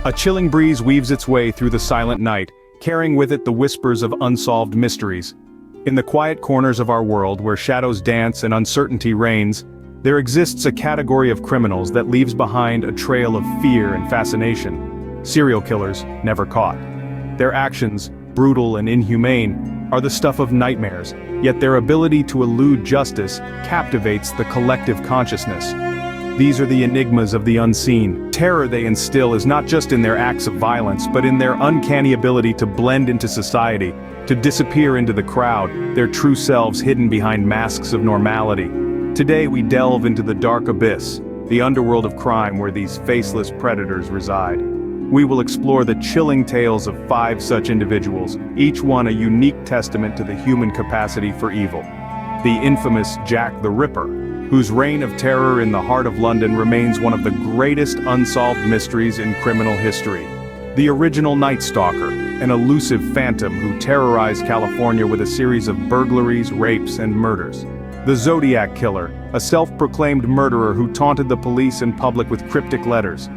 A chilling breeze weaves its way through the silent night, carrying with it the whispers of unsolved mysteries. In the quiet corners of our world where shadows dance and uncertainty reigns, there exists a category of criminals that leaves behind a trail of fear and fascination. Serial killers never caught. Their actions, brutal and inhumane, are the stuff of nightmares, yet their ability to elude justice captivates the collective consciousness. These are the enigmas of the unseen. Terror they instill is not just in their acts of violence, but in their uncanny ability to blend into society, to disappear into the crowd, their true selves hidden behind masks of normality. Today we delve into the dark abyss, the underworld of crime where these faceless predators reside. We will explore the chilling tales of 5 such individuals, each one a unique testament to the human capacity for evil. The infamous Jack the Ripper, whose reign of terror in the heart of London remains one of the greatest unsolved mysteries in criminal history. The original Night Stalker, an elusive phantom who terrorized California with a series of burglaries, rapes, and murders. The Zodiac Killer, a self-proclaimed murderer who taunted the police and public with cryptic letters.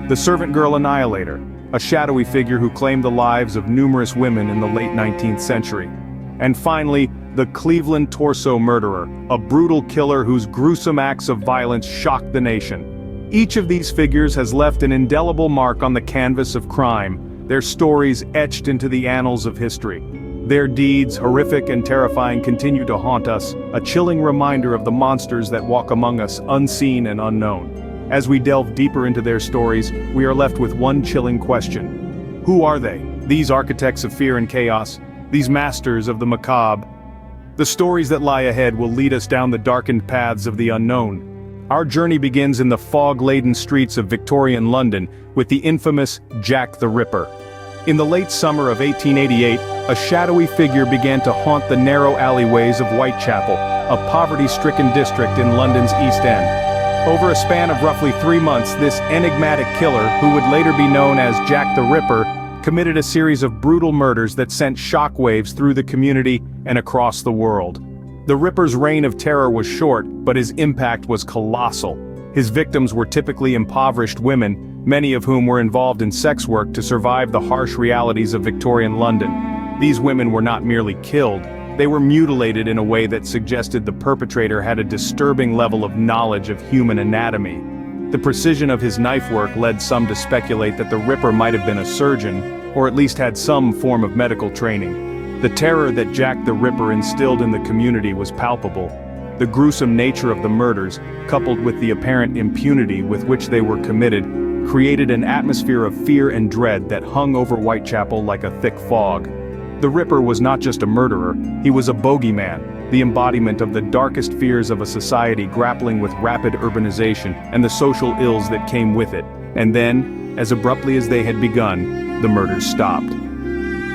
The Servant Girl Annihilator, a shadowy figure who claimed the lives of numerous women in the late 19th century. And finally, the Cleveland Torso Murderer, a brutal killer whose gruesome acts of violence shocked the nation. Each of these figures has left an indelible mark on the canvas of crime, their stories etched into the annals of history. Their deeds, horrific and terrifying, continue to haunt us, a chilling reminder of the monsters that walk among us unseen and unknown. As we delve deeper into their stories, we are left with one chilling question. Who are they, these architects of fear and chaos, these masters of the macabre? The stories that lie ahead will lead us down the darkened paths of the unknown. Our journey begins in the fog-laden streets of Victorian London with the infamous Jack the Ripper. In the late summer of 1888, a shadowy figure began to haunt the narrow alleyways of Whitechapel, a poverty-stricken district in London's East End. Over a span of roughly 3 months, this enigmatic killer, who would later be known as Jack the Ripper, committed a series of brutal murders that sent shockwaves through the community and across the world. The Ripper's reign of terror was short, but his impact was colossal. His victims were typically impoverished women, many of whom were involved in sex work to survive the harsh realities of Victorian London. These women were not merely killed, they were mutilated in a way that suggested the perpetrator had a disturbing level of knowledge of human anatomy. The precision of his knife work led some to speculate that the Ripper might have been a surgeon, or at least had some form of medical training. The terror that Jack the Ripper instilled in the community was palpable. The gruesome nature of the murders, coupled with the apparent impunity with which they were committed, created an atmosphere of fear and dread that hung over Whitechapel like a thick fog. The Ripper was not just a murderer, he was a bogeyman, the embodiment of the darkest fears of a society grappling with rapid urbanization and the social ills that came with it. And then, as abruptly as they had begun, the murders stopped.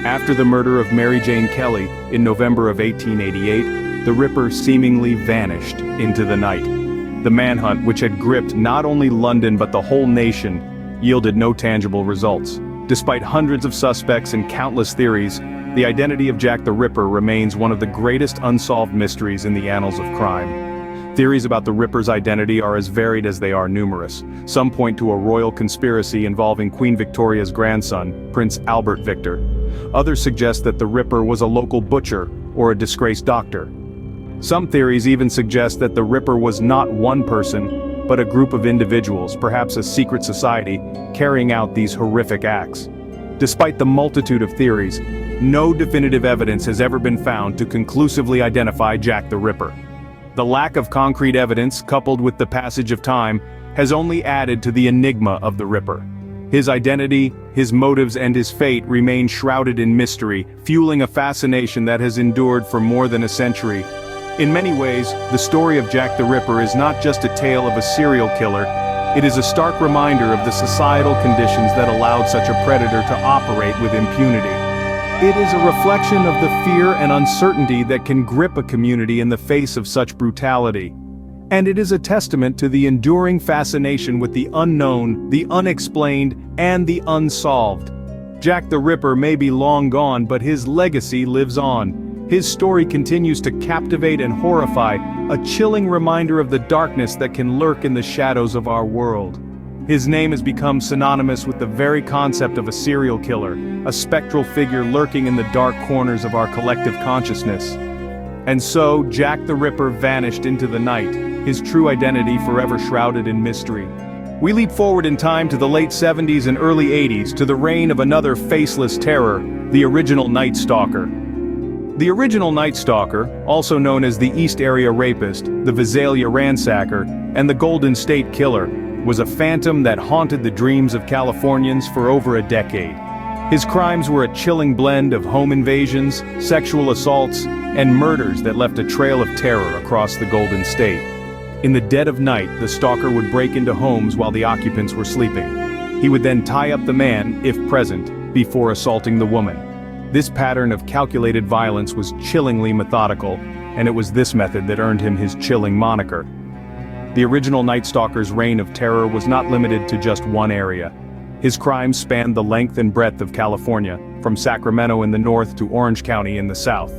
After the murder of Mary Jane Kelly in November of 1888, the Ripper seemingly vanished into the night. The manhunt, which had gripped not only London but the whole nation, yielded no tangible results. Despite hundreds of suspects and countless theories, the identity of Jack the Ripper remains one of the greatest unsolved mysteries in the annals of crime. Theories about the Ripper's identity are as varied as they are numerous. Some point to a royal conspiracy involving Queen Victoria's grandson, Prince Albert Victor. Others suggest that the Ripper was a local butcher or a disgraced doctor. Some theories even suggest that the Ripper was not one person, but a group of individuals, perhaps a secret society, carrying out these horrific acts. Despite the multitude of theories, no definitive evidence has ever been found to conclusively identify Jack the Ripper. The lack of concrete evidence, coupled with the passage of time, has only added to the enigma of the Ripper. His identity, his motives, and his fate remain shrouded in mystery, fueling a fascination that has endured for more than a century. In many ways, the story of Jack the Ripper is not just a tale of a serial killer, it is a stark reminder of the societal conditions that allowed such a predator to operate with impunity. It is a reflection of the fear and uncertainty that can grip a community in the face of such brutality. And it is a testament to the enduring fascination with the unknown, the unexplained, and the unsolved. Jack the Ripper may be long gone, but his legacy lives on. His story continues to captivate and horrify, a chilling reminder of the darkness that can lurk in the shadows of our world. His name has become synonymous with the very concept of a serial killer, a spectral figure lurking in the dark corners of our collective consciousness. And so, Jack the Ripper vanished into the night, his true identity forever shrouded in mystery. We leap forward in time to the late 70s and early 80s to the reign of another faceless terror, the original Night Stalker. The original Night Stalker, also known as the East Area Rapist, the Visalia Ransacker, and the Golden State Killer, was a phantom that haunted the dreams of Californians for over a decade. His crimes were a chilling blend of home invasions, sexual assaults, and murders that left a trail of terror across the Golden State. In the dead of night, the stalker would break into homes while the occupants were sleeping. He would then tie up the man, if present, before assaulting the woman. This pattern of calculated violence was chillingly methodical, and it was this method that earned him his chilling moniker. The original Night Stalker's reign of terror was not limited to just one area. His crimes spanned the length and breadth of California, from Sacramento in the north to Orange County in the south.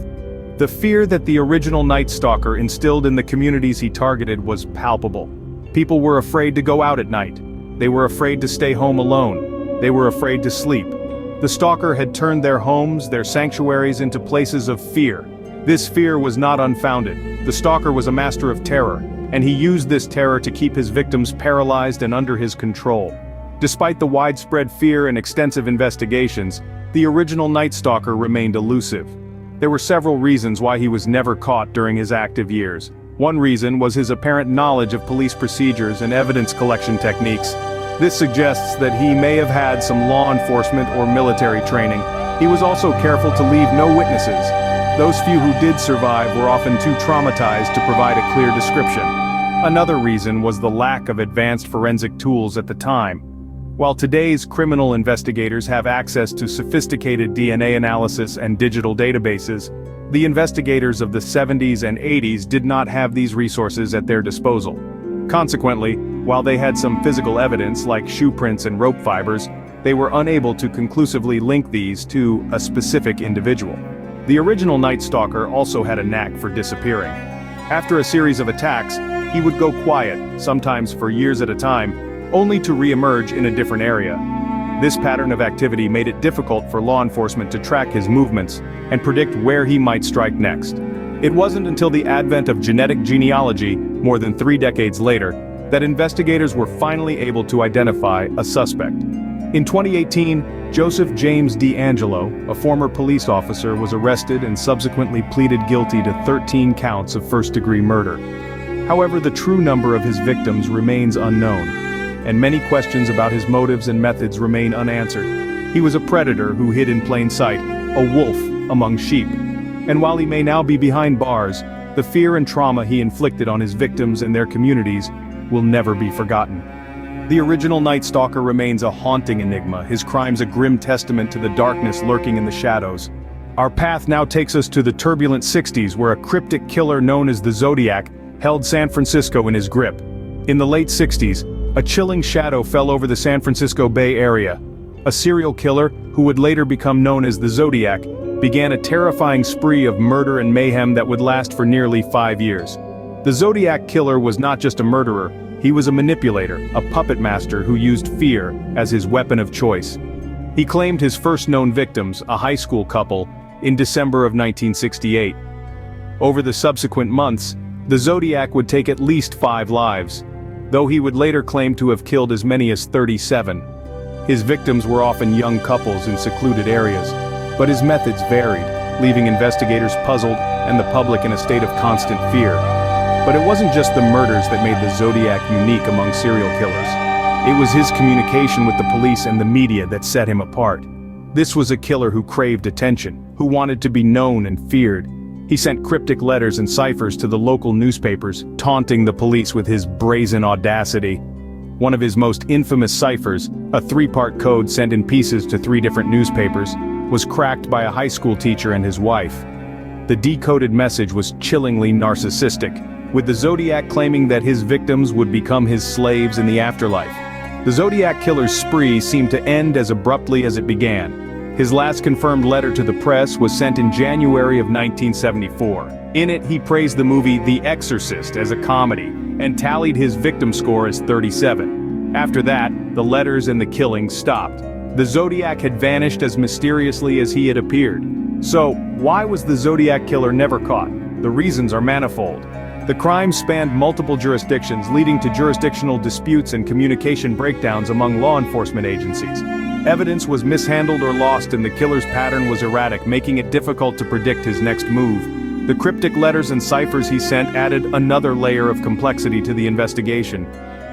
The fear that the original Night Stalker instilled in the communities he targeted was palpable. People were afraid to go out at night. They were afraid to stay home alone. They were afraid to sleep. The stalker had turned their homes, their sanctuaries, into places of fear. This fear was not unfounded. The stalker was a master of terror, and he used this terror to keep his victims paralyzed and under his control. Despite the widespread fear and extensive investigations, the original Night Stalker remained elusive. There were several reasons why he was never caught during his active years. One reason was his apparent knowledge of police procedures and evidence collection techniques. This suggests that he may have had some law enforcement or military training. He was also careful to leave no witnesses. Those few who did survive were often too traumatized to provide a clear description. Another reason was the lack of advanced forensic tools at the time. While today's criminal investigators have access to sophisticated DNA analysis and digital databases, the investigators of the 70s and 80s did not have these resources at their disposal. Consequently, while they had some physical evidence like shoe prints and rope fibers, they were unable to conclusively link these to a specific individual. The original Night Stalker also had a knack for disappearing. After a series of attacks, he would go quiet, sometimes for years at a time, only to re-emerge in a different area. This pattern of activity made it difficult for law enforcement to track his movements and predict where he might strike next. It wasn't until the advent of genetic genealogy, more than 3 decades later, that investigators were finally able to identify a suspect. In 2018, Joseph James D'Angelo, a former police officer, was arrested and subsequently pleaded guilty to 13 counts of first-degree murder. However, the true number of his victims remains unknown, and many questions about his motives and methods remain unanswered. He was a predator who hid in plain sight, a wolf among sheep. And while he may now be behind bars, the fear and trauma he inflicted on his victims and their communities will never be forgotten. The original Night Stalker remains a haunting enigma, his crimes a grim testament to the darkness lurking in the shadows. Our path now takes us to the turbulent 60s, where a cryptic killer known as the Zodiac held San Francisco in his grip. In the late 60s, a chilling shadow fell over the San Francisco Bay Area. A serial killer, who would later become known as the Zodiac, began a terrifying spree of murder and mayhem that would last for nearly 5 years. The Zodiac Killer was not just a murderer, he was a manipulator, a puppet master who used fear as his weapon of choice. He claimed his first known victims, a high school couple, in December of 1968. Over the subsequent months, the Zodiac would take at least 5 lives, though he would later claim to have killed as many as 37. His victims were often young couples in secluded areas, but his methods varied, leaving investigators puzzled and the public in a state of constant fear. But it wasn't just the murders that made the Zodiac unique among serial killers. It was his communication with the police and the media that set him apart. This was a killer who craved attention, who wanted to be known and feared. He sent cryptic letters and ciphers to the local newspapers, taunting the police with his brazen audacity. One of his most infamous ciphers, a 3-part code sent in pieces to 3 different newspapers, was cracked by a high school teacher and his wife. The decoded message was chillingly narcissistic, with the Zodiac claiming that his victims would become his slaves in the afterlife. The Zodiac Killer's spree seemed to end as abruptly as it began. His last confirmed letter to the press was sent in January of 1974. In it, he praised the movie The Exorcist as a comedy, and tallied his victim score as 37. After that, the letters and the killings stopped. The Zodiac had vanished as mysteriously as he had appeared. So, why was the Zodiac killer never caught? The reasons are manifold. The crime spanned multiple jurisdictions, leading to jurisdictional disputes and communication breakdowns among law enforcement agencies. Evidence was mishandled or lost, and the killer's pattern was erratic, making it difficult to predict his next move. The cryptic letters and ciphers he sent added another layer of complexity to the investigation.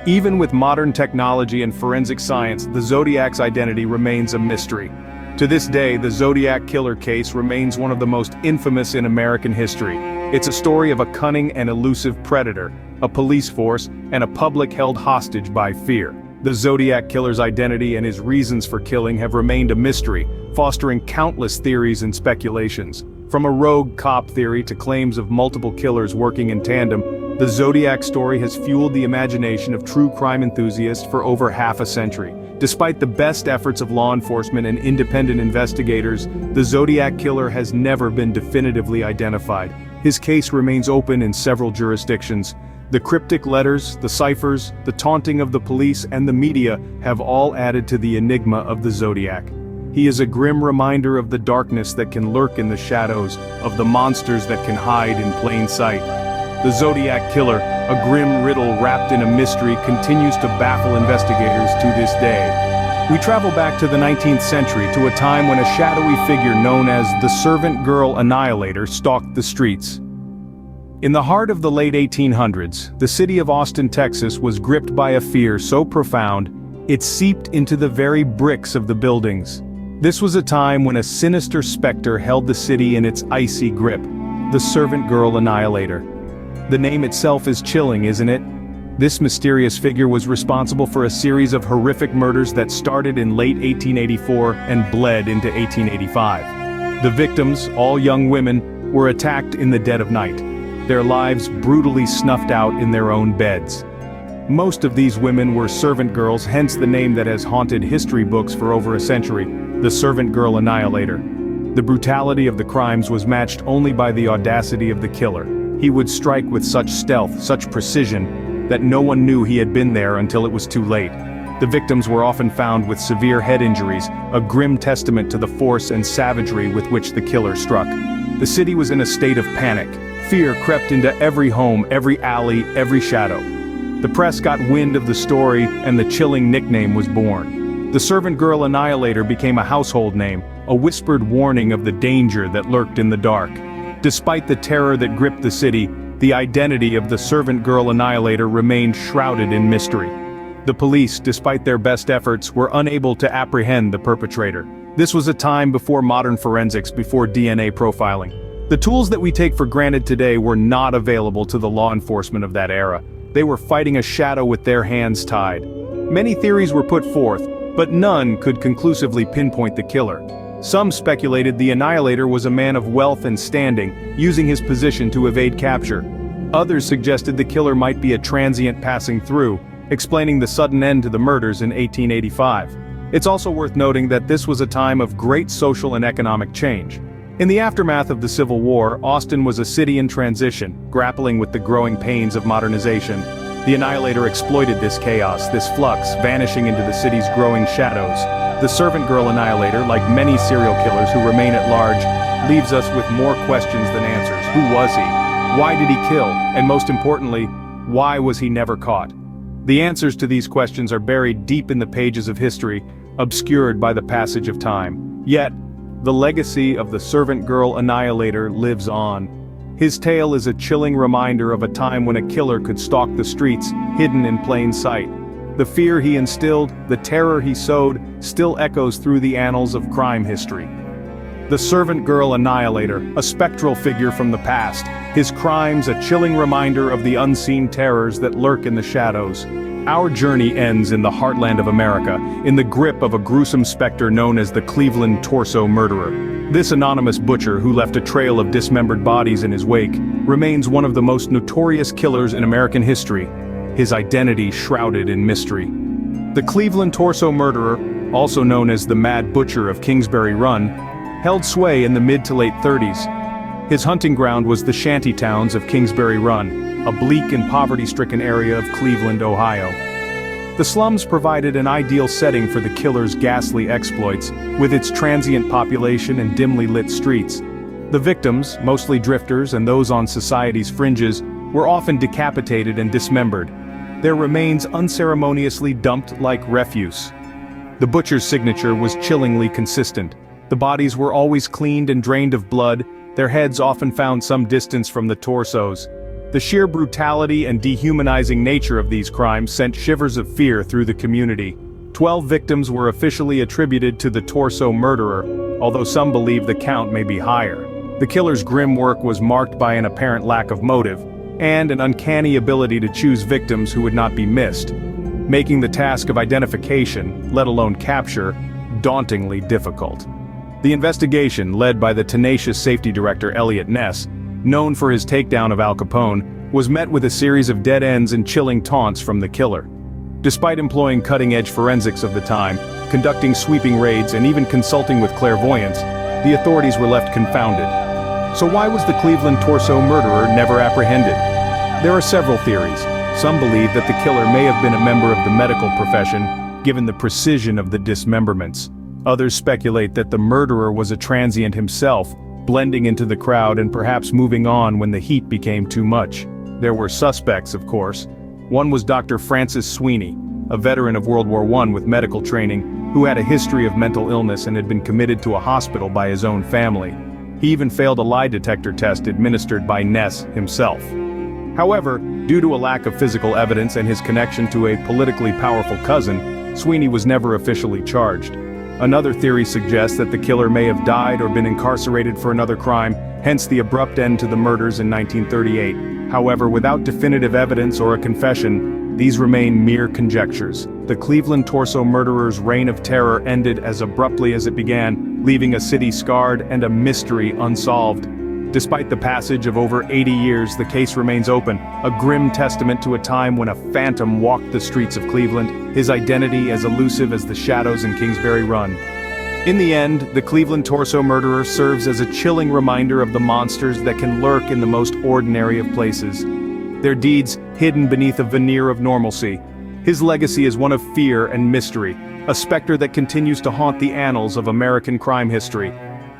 Even with modern technology and forensic science, the Zodiac's identity remains a mystery. To this day, the Zodiac killer case remains one of the most infamous in American history. It's a story of a cunning and elusive predator, a police force, and a public held hostage by fear. The Zodiac killer's identity and his reasons for killing have remained a mystery, fostering countless theories and speculations. From a rogue cop theory to claims of multiple killers working in tandem, the Zodiac story has fueled the imagination of true crime enthusiasts for over half a century. Despite the best efforts of law enforcement and independent investigators, the Zodiac killer has never been definitively identified. His case remains open in several jurisdictions. The cryptic letters, the ciphers, the taunting of the police and the media have all added to the enigma of the Zodiac. He is a grim reminder of the darkness that can lurk in the shadows, of the monsters that can hide in plain sight. The Zodiac killer, a grim riddle wrapped in a mystery, continues to baffle investigators to this day. We travel back to the 19th century to a time when a shadowy figure known as the Servant Girl Annihilator stalked the streets. In the heart of the late 1800s, the city of Austin, Texas was gripped by a fear so profound, it seeped into the very bricks of the buildings. This was a time when a sinister specter held the city in its icy grip, the Servant Girl Annihilator. The name itself is chilling, isn't it? This mysterious figure was responsible for a series of horrific murders that started in late 1884 and bled into 1885. The victims, all young women, were attacked in the dead of night, their lives brutally snuffed out in their own beds. Most of these women were servant girls, hence the name that has haunted history books for over a century, the Servant Girl Annihilator. The brutality of the crimes was matched only by the audacity of the killer. He would strike with such stealth, such precision, that no one knew he had been there until it was too late. The victims were often found with severe head injuries, a grim testament to the force and savagery with which the killer struck. The city was in a state of panic. Fear crept into every home, every alley, every shadow. The press got wind of the story, and the chilling nickname was born. The Servant Girl Annihilator became a household name, a whispered warning of the danger that lurked in the dark. Despite the terror that gripped the city, the identity of the Servant Girl Annihilator remained shrouded in mystery. The police, despite their best efforts, were unable to apprehend the perpetrator. This was a time before modern forensics, before DNA profiling. The tools that we take for granted today were not available to the law enforcement of that era. They were fighting a shadow with their hands tied. Many theories were put forth, but none could conclusively pinpoint the killer. Some speculated the Annihilator was a man of wealth and standing, using his position to evade capture. Others suggested the killer might be a transient passing through, explaining the sudden end to the murders in 1885. It's also worth noting that this was a time of great social and economic change. In the aftermath of the Civil War, Austin was a city in transition, grappling with the growing pains of modernization. The Annihilator exploited this chaos, this flux, vanishing into the city's growing shadows. The Servant Girl Annihilator, like many serial killers who remain at large, leaves us with more questions than answers. Who was he? Why did he kill? And most importantly, why was he never caught? The answers to these questions are buried deep in the pages of history, obscured by the passage of time. Yet, the legacy of the Servant Girl Annihilator lives on. His tale is a chilling reminder of a time when a killer could stalk the streets, hidden in plain sight. The fear he instilled, the terror he sowed, still echoes through the annals of crime history. The Servant Girl Annihilator, a spectral figure from the past, his crimes a chilling reminder of the unseen terrors that lurk in the shadows. Our journey ends in the heartland of America, in the grip of a gruesome specter known as the Cleveland Torso Murderer. This anonymous butcher, who left a trail of dismembered bodies in his wake, remains one of the most notorious killers in American history, his identity shrouded in mystery. The Cleveland Torso Murderer, also known as the Mad Butcher of Kingsbury Run, held sway in the mid to late 30s. His hunting ground was the shanty towns of Kingsbury Run, a bleak and poverty-stricken area of Cleveland, Ohio. The slums provided an ideal setting for the killer's ghastly exploits, with its transient population and dimly lit streets. The victims, mostly drifters and those on society's fringes, were often decapitated and dismembered, their remains unceremoniously dumped like refuse. The butcher's signature was chillingly consistent. The bodies were always cleaned and drained of blood, their heads often found some distance from the torsos. The sheer brutality and dehumanizing nature of these crimes sent shivers of fear through the community. 12 victims were officially attributed to the torso murderer, although some believe the count may be higher. The killer's grim work was marked by an apparent lack of motive, and an uncanny ability to choose victims who would not be missed, making the task of identification, let alone capture, dauntingly difficult. The investigation, led by the tenacious safety director Eliot Ness, known for his takedown of Al Capone, was met with a series of dead ends and chilling taunts from the killer. Despite employing cutting-edge forensics of the time, conducting sweeping raids and even consulting with clairvoyants, the authorities were left confounded. So why was the Cleveland torso murderer never apprehended? There are several theories. Some believe that the killer may have been a member of the medical profession, given the precision of the dismemberments. Others speculate that the murderer was a transient himself, blending into the crowd and perhaps moving on when the heat became too much. There were suspects, of course. One was Dr. Francis Sweeney, a veteran of World War I with medical training, who had a history of mental illness and had been committed to a hospital by his own family. He even failed a lie detector test administered by Ness himself. However, due to a lack of physical evidence and his connection to a politically powerful cousin, Sweeney was never officially charged. Another theory suggests that the killer may have died or been incarcerated for another crime, hence the abrupt end to the murders in 1938. However, without definitive evidence or a confession, these remain mere conjectures. The Cleveland torso murderer's reign of terror ended as abruptly as it began, leaving a city scarred and a mystery unsolved. Despite the passage of over 80 years, the case remains open, a grim testament to a time when a phantom walked the streets of Cleveland, his identity as elusive as the shadows in Kingsbury Run. In the end, the Cleveland torso murderer serves as a chilling reminder of the monsters that can lurk in the most ordinary of places. Their deeds hidden beneath a veneer of normalcy. His legacy is one of fear and mystery, a specter that continues to haunt the annals of American crime history.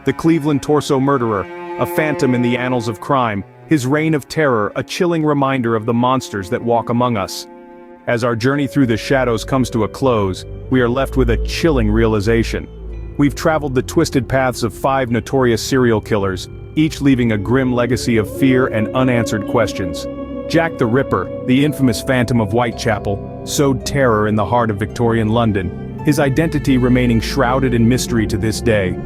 The Cleveland torso murderer, a phantom in the annals of crime, his reign of terror a chilling reminder of the monsters that walk among us. As our journey through the shadows comes to a close, we are left with a chilling realization. We've traveled the twisted paths of 5 notorious serial killers, each leaving a grim legacy of fear and unanswered questions. Jack the Ripper, the infamous Phantom of Whitechapel, sowed terror in the heart of Victorian London, his identity remaining shrouded in mystery to this day.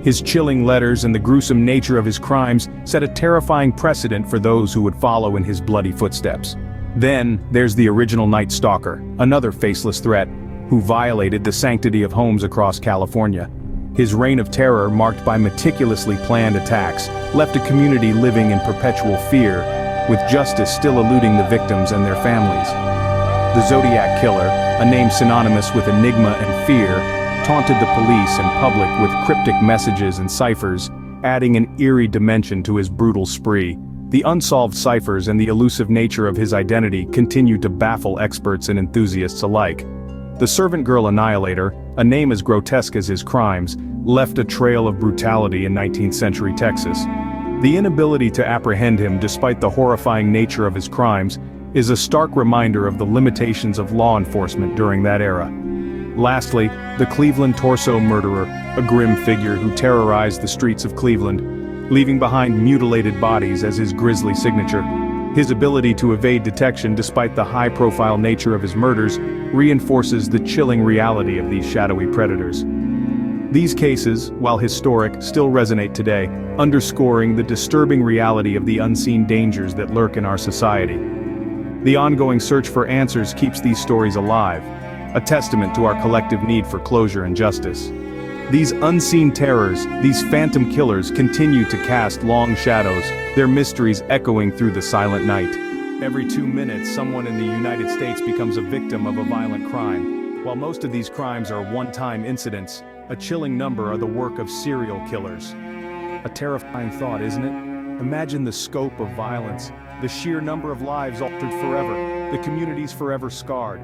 His chilling letters and the gruesome nature of his crimes set a terrifying precedent for those who would follow in his bloody footsteps. Then, there's the original Night Stalker, another faceless threat, who violated the sanctity of homes across California. His reign of terror, marked by meticulously planned attacks, left a community living in perpetual fear, with justice still eluding the victims and their families. The Zodiac Killer, a name synonymous with enigma and fear, taunted the police and public with cryptic messages and ciphers, adding an eerie dimension to his brutal spree. The unsolved ciphers and the elusive nature of his identity continue to baffle experts and enthusiasts alike. The Servant Girl Annihilator, a name as grotesque as his crimes, left a trail of brutality in 19th century Texas. The inability to apprehend him despite the horrifying nature of his crimes is a stark reminder of the limitations of law enforcement during that era. Lastly, the Cleveland torso murderer, a grim figure who terrorized the streets of Cleveland, leaving behind mutilated bodies as his grisly signature. His ability to evade detection despite the high-profile nature of his murders reinforces the chilling reality of these shadowy predators. These cases, while historic, still resonate today, underscoring the disturbing reality of the unseen dangers that lurk in our society. The ongoing search for answers keeps these stories alive, a testament to our collective need for closure and justice. These unseen terrors, these phantom killers continue to cast long shadows, their mysteries echoing through the silent night. Every 2 minutes, someone in the United States becomes a victim of a violent crime. While most of these crimes are one-time incidents, a chilling number are the work of serial killers. A terrifying thought, isn't it? Imagine the scope of violence, the sheer number of lives altered forever, the communities forever scarred.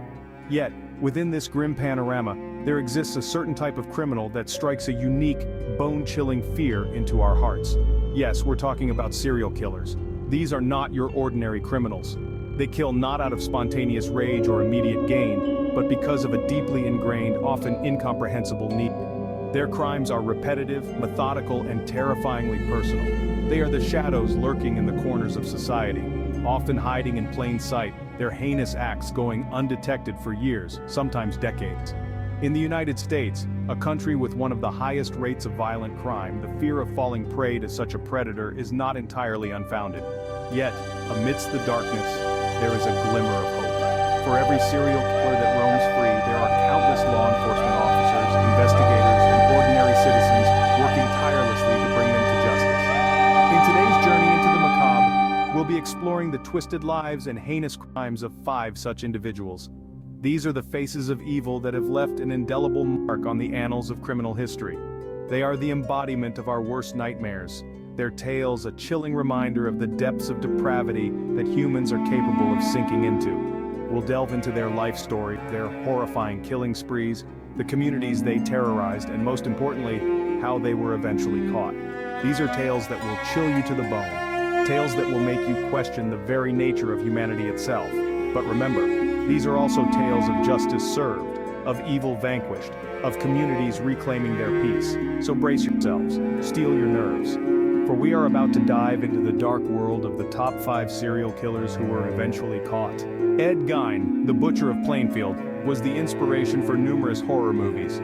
Yet, Within this grim panorama, there exists a certain type of criminal that strikes a unique, bone-chilling fear into our hearts. Yes, we're talking about serial killers. These are not your ordinary criminals. They kill not out of spontaneous rage or immediate gain, but because of a deeply ingrained, often incomprehensible need. Their crimes are repetitive, methodical, and terrifyingly personal. They are the shadows lurking in the corners of society, often hiding in plain sight, their heinous acts going undetected for years, sometimes decades. In the United States, a country with one of the highest rates of violent crime, the fear of falling prey to such a predator is not entirely unfounded. Yet, amidst the darkness, there is a glimmer of hope. For every serial killer that roams free, there are countless law enforcement officers, investigators, and ordinary citizens working tirelessly to bring them to justice. In today's journey into the macabre, we'll be exploring the twisted lives and heinous crimes of 5 such individuals. These are the faces of evil that have left an indelible mark on the annals of criminal history. They are the embodiment of our worst nightmares, their tales a chilling reminder of the depths of depravity that humans are capable of sinking into. We'll delve into their life story, their horrifying killing sprees, the communities they terrorized, and most importantly, how they were eventually caught. These are tales that will chill you to the bone, tales that will make you question the very nature of humanity itself. But remember, these are also tales of justice served, of evil vanquished, of communities reclaiming their peace. So brace yourselves, steel your nerves, for we are about to dive into the dark world of the top 5 serial killers who were eventually caught. Ed Gein, the Butcher of Plainfield, was the inspiration for numerous horror movies.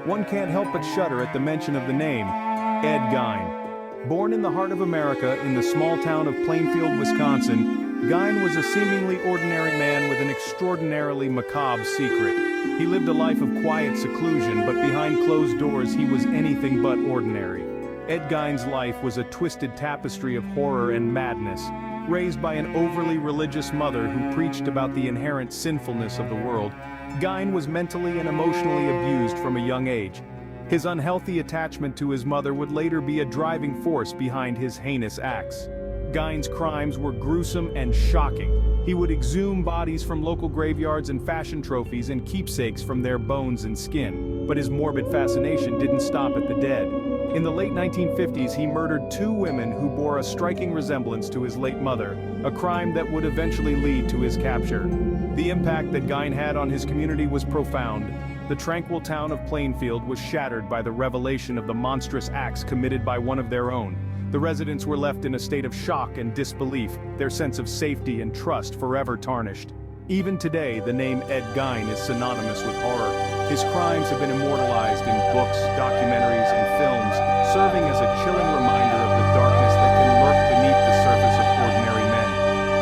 One can't help but shudder at the mention of the name, Ed Gein. Born in the heart of America in the small town of Plainfield, Wisconsin, Gein was a seemingly ordinary man with an extraordinarily macabre secret. He lived a life of quiet seclusion, but behind closed doors he was anything but ordinary. Ed Gein's life was a twisted tapestry of horror and madness. Raised by an overly religious mother who preached about the inherent sinfulness of the world, Gein was mentally and emotionally abused from a young age. His unhealthy attachment to his mother would later be a driving force behind his heinous acts. Gein's crimes were gruesome and shocking. He would exhume bodies from local graveyards and fashion trophies and keepsakes from their bones and skin. But his morbid fascination didn't stop at the dead. In the late 1950s, he murdered 2 women who bore a striking resemblance to his late mother, a crime that would eventually lead to his capture. The impact that Gein had on his community was profound. The tranquil town of Plainfield was shattered by the revelation of the monstrous acts committed by one of their own. The residents were left in a state of shock and disbelief, their sense of safety and trust forever tarnished. Even today, the name Ed Gein is synonymous with horror. His crimes have been immortalized in books, documentaries, and films, serving as a chilling reminder of the darkness that can lurk beneath the surface of ordinary men.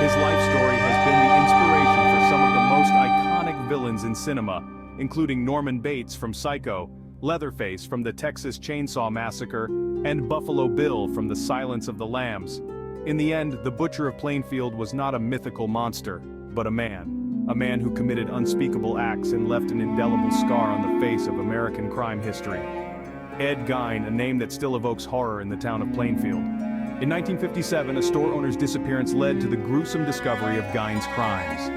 His life story has been the inspiration for some of the most iconic villains in cinema, including Norman Bates from Psycho, Leatherface from the Texas Chainsaw Massacre, and Buffalo Bill from The Silence of the Lambs. In the end, the Butcher of Plainfield was not a mythical monster, but a man who committed unspeakable acts and left an indelible scar on the face of American crime history. Ed Gein, a name that still evokes horror in the town of Plainfield. In 1957, a store owner's disappearance led to the gruesome discovery of Gein's crimes.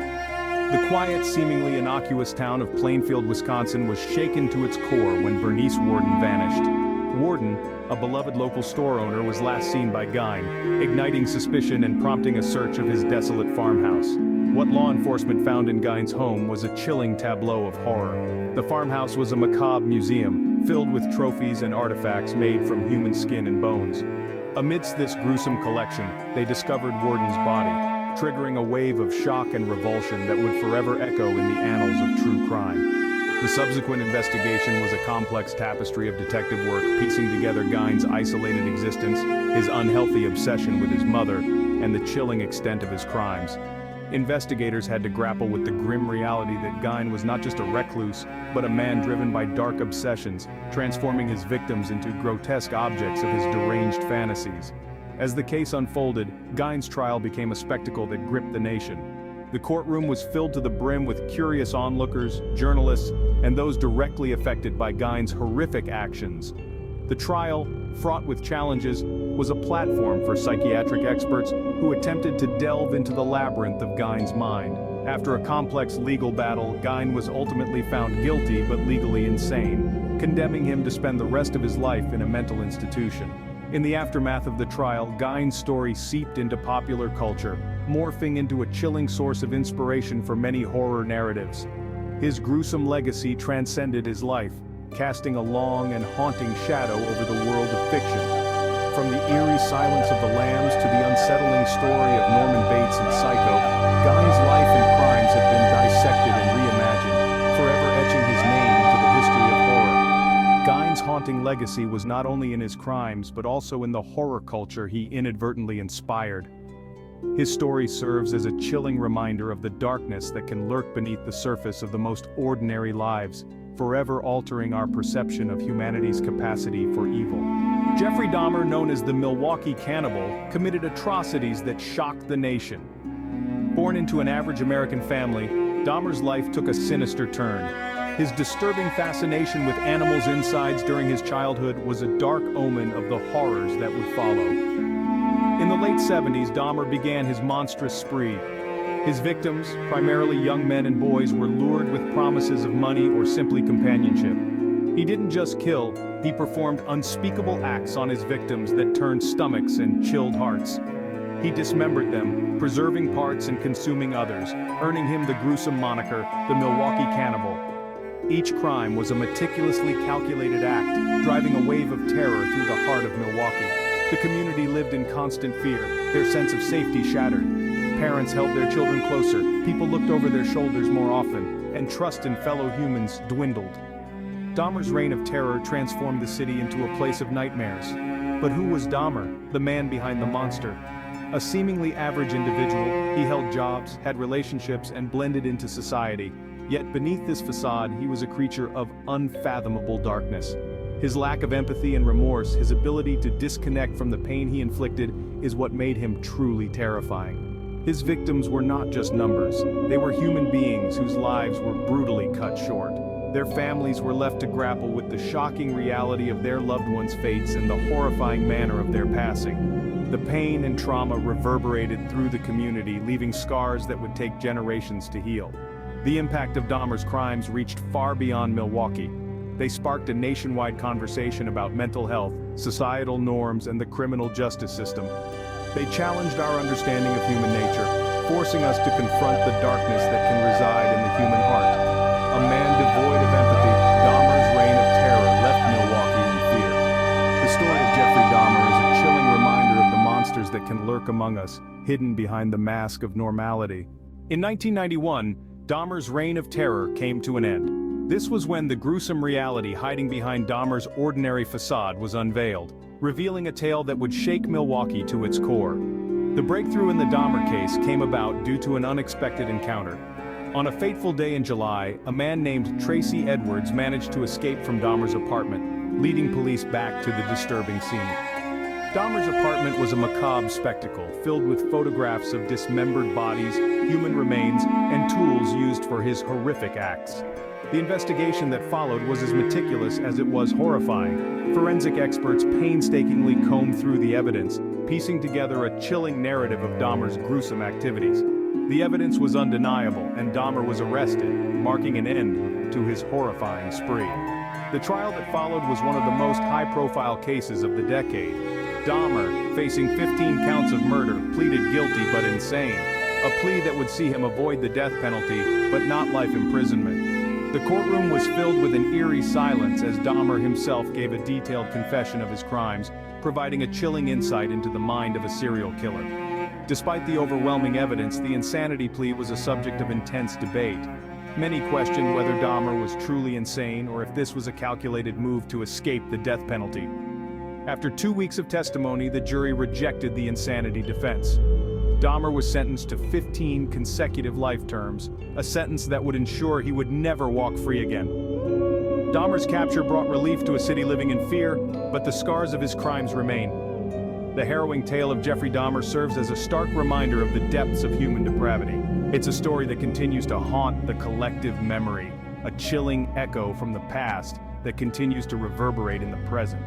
The quiet, seemingly innocuous town of Plainfield, Wisconsin was shaken to its core when Bernice Worden vanished. Worden, a beloved local store owner, was last seen by Gein, igniting suspicion and prompting a search of his desolate farmhouse. What law enforcement found in Gein's home was a chilling tableau of horror. The farmhouse was a macabre museum, filled with trophies and artifacts made from human skin and bones. Amidst this gruesome collection, they discovered Worden's body, triggering a wave of shock and revulsion that would forever echo in the annals of true crime. The subsequent investigation was a complex tapestry of detective work, piecing together Gein's isolated existence, his unhealthy obsession with his mother, and the chilling extent of his crimes. Investigators had to grapple with the grim reality that Gein was not just a recluse, but a man driven by dark obsessions, transforming his victims into grotesque objects of his deranged fantasies. As the case unfolded, Gein's trial became a spectacle that gripped the nation. The courtroom was filled to the brim with curious onlookers, journalists, and those directly affected by Gein's horrific actions. The trial, fraught with challenges, was a platform for psychiatric experts who attempted to delve into the labyrinth of Gein's mind. After a complex legal battle, Gein was ultimately found guilty but legally insane, condemning him to spend the rest of his life in a mental institution. In the aftermath of the trial, Gein's story seeped into popular culture, morphing into a chilling source of inspiration for many horror narratives. His gruesome legacy transcended his life, casting a long and haunting shadow over the world of fiction. From the eerie Silence of the Lambs to the unsettling story of Norman Bates in Psycho, Gein's life and crimes have been dissected and reimagined, forever etching his name into the history of horror. Gein's haunting legacy was not only in his crimes but also in the horror culture he inadvertently inspired. His story serves as a chilling reminder of the darkness that can lurk beneath the surface of the most ordinary lives, forever altering our perception of humanity's capacity for evil. Jeffrey Dahmer, known as the Milwaukee Cannibal, committed atrocities that shocked the nation. Born into an average American family, Dahmer's life took a sinister turn. His disturbing fascination with animals' insides during his childhood was a dark omen of the horrors that would follow. In the late 70s, Dahmer began his monstrous spree. His victims, primarily young men and boys, were lured with promises of money or simply companionship. He didn't just kill, he performed unspeakable acts on his victims that turned stomachs and chilled hearts. He dismembered them, preserving parts and consuming others, earning him the gruesome moniker, the Milwaukee Cannibal. Each crime was a meticulously calculated act, driving a wave of terror through the heart of Milwaukee. The community lived in constant fear, their sense of safety shattered. Parents held their children closer, people looked over their shoulders more often, and trust in fellow humans dwindled. Dahmer's reign of terror transformed the city into a place of nightmares. But who was Dahmer, the man behind the monster? A seemingly average individual, he held jobs, had relationships, and blended into society. Yet beneath this facade, he was a creature of unfathomable darkness. His lack of empathy and remorse, his ability to disconnect from the pain he inflicted, is what made him truly terrifying. His victims were not just numbers, they were human beings whose lives were brutally cut short. Their families were left to grapple with the shocking reality of their loved ones' fates and the horrifying manner of their passing. The pain and trauma reverberated through the community, leaving scars that would take generations to heal. The impact of Dahmer's crimes reached far beyond Milwaukee. They sparked a nationwide conversation about mental health, societal norms, and the criminal justice system. They challenged our understanding of human nature, forcing us to confront the darkness that can reside in the human heart. A man devoid of empathy, Dahmer's reign of terror left Milwaukee in fear. The story of Jeffrey Dahmer is a chilling reminder of the monsters that can lurk among us, hidden behind the mask of normality. In 1991, Dahmer's reign of terror came to an end. This was when the gruesome reality hiding behind Dahmer's ordinary facade was unveiled, revealing a tale that would shake Milwaukee to its core. The breakthrough in the Dahmer case came about due to an unexpected encounter. On a fateful day in July, a man named Tracy Edwards managed to escape from Dahmer's apartment, leading police back to the disturbing scene. Dahmer's apartment was a macabre spectacle, filled with photographs of dismembered bodies, human remains, and tools used for his horrific acts. The investigation that followed was as meticulous as it was horrifying. Forensic experts painstakingly combed through the evidence, piecing together a chilling narrative of Dahmer's gruesome activities. The evidence was undeniable, and Dahmer was arrested, marking an end to his horrifying spree. The trial that followed was one of the most high-profile cases of the decade. Dahmer, facing 15 counts of murder, pleaded guilty but insane, a plea that would see him avoid the death penalty, but not life imprisonment. The courtroom was filled with an eerie silence as Dahmer himself gave a detailed confession of his crimes, providing a chilling insight into the mind of a serial killer. Despite the overwhelming evidence, the insanity plea was a subject of intense debate. Many questioned whether Dahmer was truly insane or if this was a calculated move to escape the death penalty. After 2 weeks of testimony, the jury rejected the insanity defense. Dahmer was sentenced to 15 consecutive life terms, a sentence that would ensure he would never walk free again. Dahmer's capture brought relief to a city living in fear, but the scars of his crimes remain. The harrowing tale of Jeffrey Dahmer serves as a stark reminder of the depths of human depravity. It's a story that continues to haunt the collective memory, a chilling echo from the past that continues to reverberate in the present.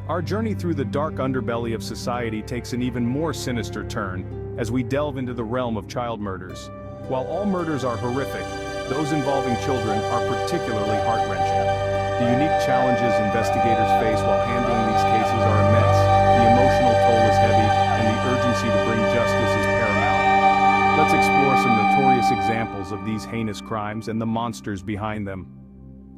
Our journey through the dark underbelly of society takes an even more sinister turn as we delve into the realm of child murders. While all murders are horrific, those involving children are particularly heart-wrenching. The unique challenges investigators face while handling these cases are immense, the emotional toll is heavy, and the urgency to bring justice is paramount. Let's explore some notorious examples of these heinous crimes and the monsters behind them.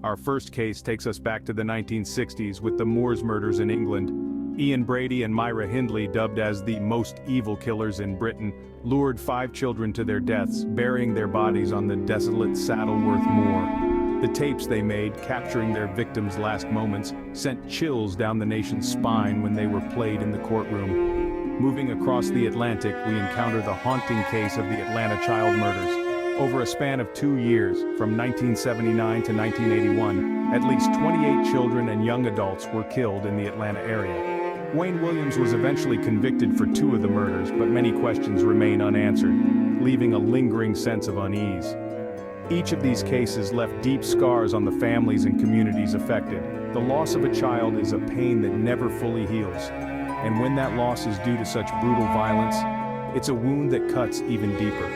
Our first case takes us back to the 1960s with the Moors murders in England. Ian Brady and Myra Hindley, dubbed as the most evil killers in Britain, lured 5 children to their deaths, burying their bodies on the desolate Saddleworth Moor. The tapes they made, capturing their victims' last moments, sent chills down the nation's spine when they were played in the courtroom. Moving across the Atlantic, we encounter the haunting case of the Atlanta child murders. Over a span of 2 years, from 1979 to 1981, at least 28 children and young adults were killed in the Atlanta area. Wayne Williams was eventually convicted for 2 of the murders, but many questions remain unanswered, leaving a lingering sense of unease. Each of these cases left deep scars on the families and communities affected. The loss of a child is a pain that never fully heals, and when that loss is due to such brutal violence, it's a wound that cuts even deeper.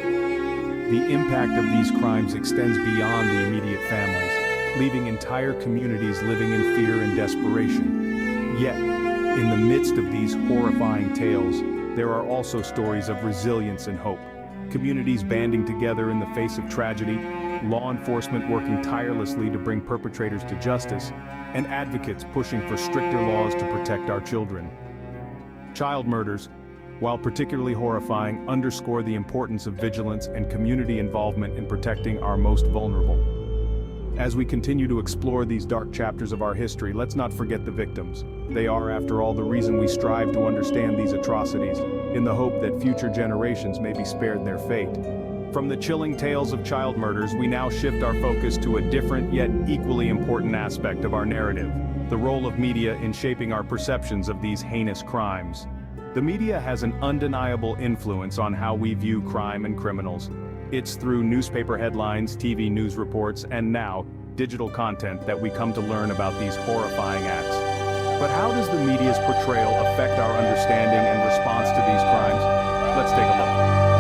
The impact of these crimes extends beyond the immediate families, leaving entire communities living in fear and desperation. Yet, in the midst of these horrifying tales, there are also stories of resilience and hope. Communities banding together in the face of tragedy, law enforcement working tirelessly to bring perpetrators to justice, and advocates pushing for stricter laws to protect our children. Child murders, while particularly horrifying, underscore the importance of vigilance and community involvement in protecting our most vulnerable. As we continue to explore these dark chapters of our history, let's not forget the victims. They are, after all, the reason we strive to understand these atrocities, in the hope that future generations may be spared their fate. From the chilling tales of child murders, we now shift our focus to a different yet equally important aspect of our narrative: the role of media in shaping our perceptions of these heinous crimes. The media has an undeniable influence on how we view crime and criminals. It's through newspaper headlines, TV news reports, and now, digital content that we come to learn about these horrifying acts. But how does the media's portrayal affect our understanding and response to these crimes? Let's take a look.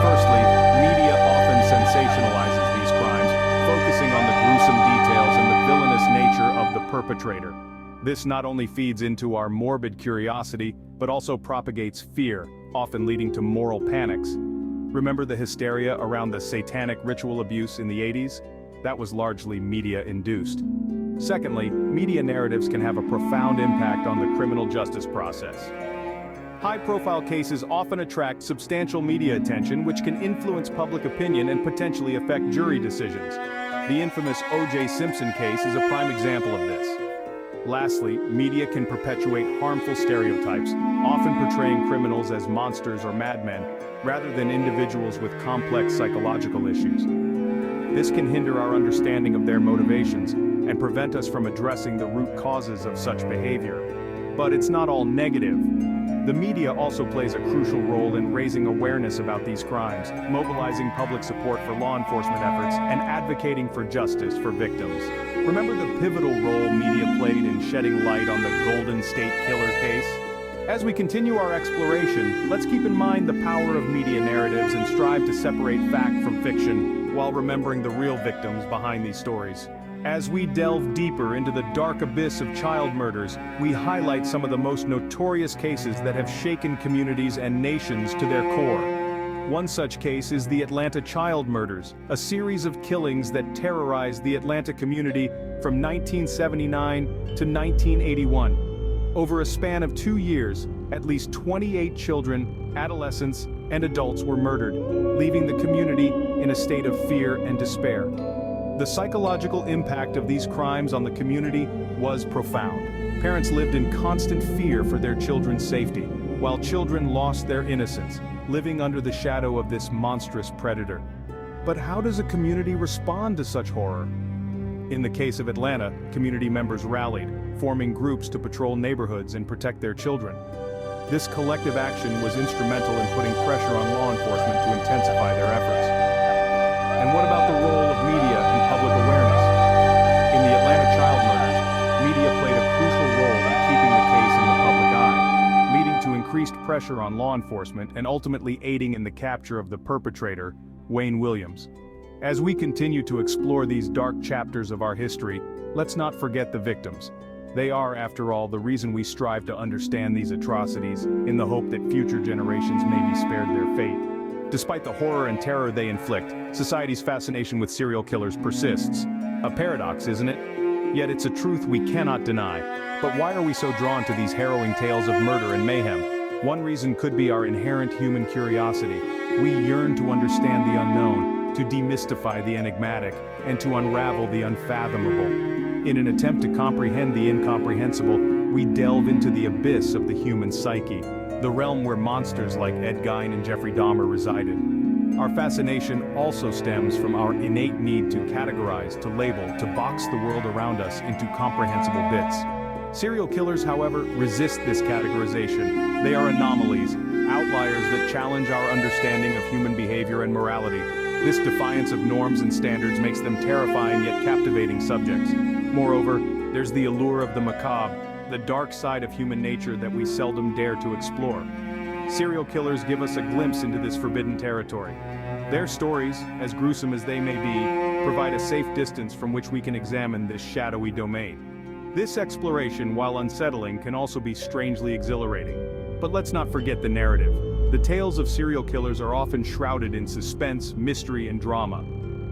Firstly, media often sensationalizes these crimes, focusing on the gruesome details and the villainous nature of the perpetrator. This not only feeds into our morbid curiosity, but also propagates fear, often leading to moral panics. Remember the hysteria around the satanic ritual abuse in the 80s? That was largely media-induced. Secondly, media narratives can have a profound impact on the criminal justice process. High-profile cases often attract substantial media attention, which can influence public opinion and potentially affect jury decisions. The infamous O.J. Simpson case is a prime example of this. Lastly, media can perpetuate harmful stereotypes, often portraying criminals as monsters or madmen, rather than individuals with complex psychological issues. This can hinder our understanding of their motivations and prevent us from addressing the root causes of such behavior. But it's not all negative. The media also plays a crucial role in raising awareness about these crimes, mobilizing public support for law enforcement efforts, and advocating for justice for victims. Remember the pivotal role media played in shedding light on the Golden State Killer case? As we continue our exploration, let's keep in mind the power of media narratives and strive to separate fact from fiction while remembering the real victims behind these stories. As we delve deeper into the dark abyss of child murders, we highlight some of the most notorious cases that have shaken communities and nations to their core. One such case is the Atlanta child murders, a series of killings that terrorized the Atlanta community from 1979 to 1981. Over a span of 2 years, at least 28 children, adolescents, and adults were murdered, leaving the community in a state of fear and despair. The psychological impact of these crimes on the community was profound. Parents lived in constant fear for their children's safety, while children lost their innocence, living under the shadow of this monstrous predator. But how does a community respond to such horror? In the case of Atlanta, community members rallied, forming groups to patrol neighborhoods and protect their children. This collective action was instrumental in putting pressure on law enforcement to intensify their efforts. And what about the role of media and public awareness? In the Atlanta child murders, media played a crucial role in keeping the case in the public eye, leading to increased pressure on law enforcement and ultimately aiding in the capture of the perpetrator, Wayne Williams. As we continue to explore these dark chapters of our history, let's not forget the victims. They are, after all, the reason we strive to understand these atrocities, in the hope that future generations may be spared their fate. Despite the horror and terror they inflict, society's fascination with serial killers persists. A paradox, isn't it? Yet it's a truth we cannot deny. But why are we so drawn to these harrowing tales of murder and mayhem? One reason could be our inherent human curiosity. We yearn to understand the unknown, to demystify the enigmatic, and to unravel the unfathomable. In an attempt to comprehend the incomprehensible, we delve into the abyss of the human psyche, the realm where monsters like Ed Gein and Jeffrey Dahmer resided. Our fascination also stems from our innate need to categorize, to label, to box the world around us into comprehensible bits. Serial killers, however, resist this categorization. They are anomalies, outliers that challenge our understanding of human behavior and morality. This defiance of norms and standards makes them terrifying yet captivating subjects. Moreover, there's the allure of the macabre, the dark side of human nature that we seldom dare to explore. Serial killers give us a glimpse into this forbidden territory. Their stories, as gruesome as they may be, provide a safe distance from which we can examine this shadowy domain. This exploration, while unsettling, can also be strangely exhilarating. But let's not forget the narrative. The tales of serial killers are often shrouded in suspense, mystery, and drama.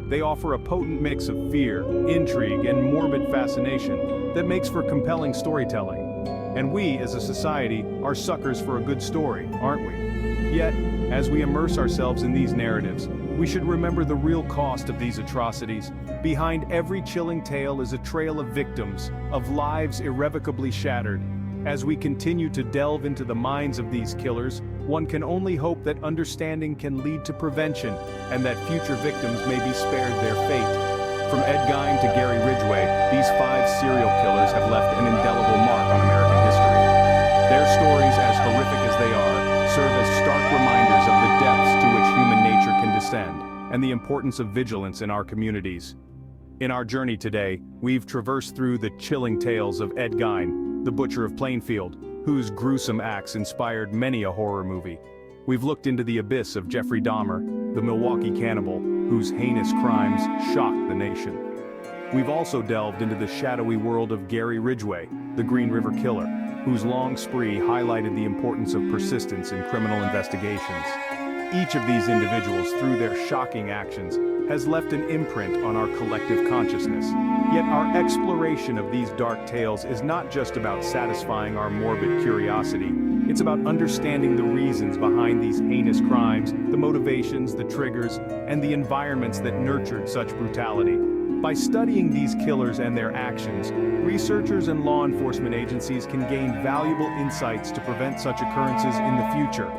They offer a potent mix of fear, intrigue, and morbid fascination that makes for compelling storytelling. And we, as a society, are suckers for a good story, aren't we? Yet, as we immerse ourselves in these narratives, we should remember the real cost of these atrocities. Behind every chilling tale is a trail of victims, of lives irrevocably shattered. As we continue to delve into the minds of these killers, one can only hope that understanding can lead to prevention, and that future victims may be spared their fate. From Ed Gein to Gary Ridgway, these 5 serial killers have left an indelible mark on American history. Their stories, as horrific as they are, serve as stark reminders of the depths to which human nature can descend, and the importance of vigilance in our communities. In our journey today, we've traversed through the chilling tales of Ed Gein, the Butcher of Plainfield, whose gruesome acts inspired many a horror movie. We've looked into the abyss of Jeffrey Dahmer, the Milwaukee cannibal, whose heinous crimes shocked the nation. We've also delved into the shadowy world of Gary Ridgway, the Green River Killer, whose long spree highlighted the importance of persistence in criminal investigations. Each of these individuals, through their shocking actions, has left an imprint on our collective consciousness. Yet our exploration of these dark tales is not just about satisfying our morbid curiosity. It's about understanding the reasons behind these heinous crimes, the motivations, the triggers, and the environments that nurtured such brutality. By studying these killers and their actions, researchers and law enforcement agencies can gain valuable insights to prevent such occurrences in the future.